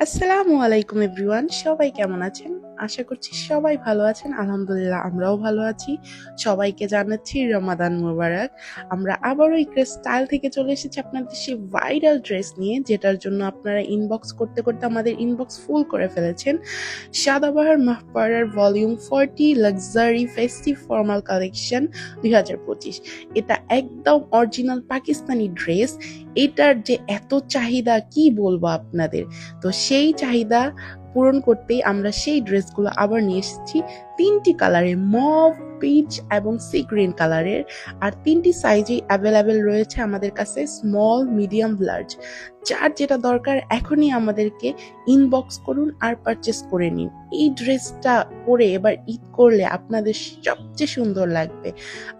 আসসালামু আলাইকুম এভরিওয়ান, সবাই কেমন আছেন? আশা করছি সবাই ভালো আছেন। আলহামদুলিল্লাহ আমরাও ভালো আছি। সবাইকে জানাচ্ছি রমাদান মুবারক। আমরা আবারও ইকরা স্টাইল থেকে চলে এসেছি আপনাদের সেই ভাইরাল ড্রেস নিয়ে, যেটার জন্য আপনারা ইনবক্স করতে করতে আমাদের ইনবক্স ফুল করে ফেলেছেন। সাদাবাহার মাহপারার volume 40 luxury festive formal collection 2025। এটা একদম অরিজিনাল পাকিস্তানি ড্রেস। এটার যে এত চাহিদা কি বলবো আপনাদের। তো সেই চাহিদা পূরণ করতেই আমরা সেই ড্রেসগুলো আবার নিয়ে এসেছি 3টি কালারে, মভ, পিচ এবং সি গ্রিন কালারের। আর 3টি সাইজেই অ্যাভেলেবেল রয়েছে আমাদের কাছে, স্মল, মিডিয়াম, লার্জ। যার যেটা দরকার এখনই আমাদেরকে ইনবক্স করুন আর পারচেস করে নিন। এই ড্রেসটা পরে এবার ঈদ করলে আপনাদের সবচেয়ে সুন্দর লাগবে।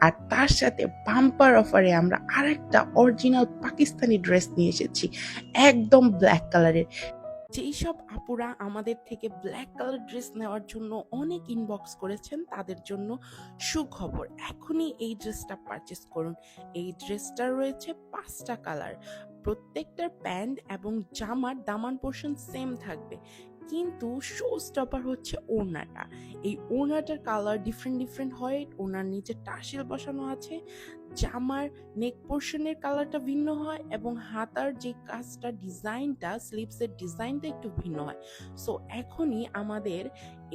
আর তার সাথে বাম্পার অফারে আমরা আরেকটা অরিজিনাল পাকিস্তানি ড্রেস নিয়ে এসেছি, একদম ব্ল্যাক কালারের। যেই সব আপুরা আমাদের থেকে ব্ল্যাক কালার ড্রেস নেওয়ার জন্য অনেক ইনবক্স করেছেন, তাদের জন্য সুখবর, এখনই এই ড্রেসটা পারচেস করুন। এই ড্রেসটার রয়েছে 5টা কালার। প্রত্যেকটার প্যান্ট এবং জামার দামান পোর্শন সেম থাকবে, কিন্তু শো স্টপার হচ্ছে ওড়নাটা। এই ওড়নাটার কালার ডিফারেন্ট ডিফারেন্ট হয়, ওড়নার নিচে টার্সেল বসানো আছে। জামার নেক পোর্শনের কালারটা ভিন্ন হয় এবং হাতার যে কাজটা, ডিজাইনটা, স্লিভসের ডিজাইনটা একটু ভিন্ন হয়। সো এখনই আমাদের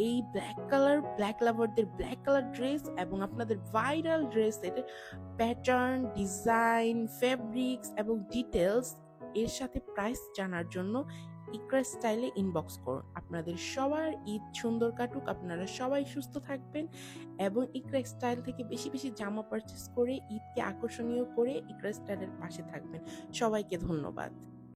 এই ব্ল্যাক কালার, ব্ল্যাক লাভারদের ব্ল্যাক কালার ড্রেস এবং আপনাদের ভাইরাল ড্রেসের প্যাটার্ন, ডিজাইন, ফেব্রিক্স এবং ডিটেলস এর সাথে প্রাইস জানার জন্য ইকরা স্টাইলে ইনবক্স করুন। আপনাদের সবার ঈদ সুন্দর কাটুক, আপনারা সবাই সুস্থ থাকবেন এবং ইকরা স্টাইল থেকে বেশি বেশি জামা পারচেস করে ঈদকে আকর্ষণীয় করে ইকরা স্টাইলের পাশে থাকবেন। সবাইকে ধন্যবাদ।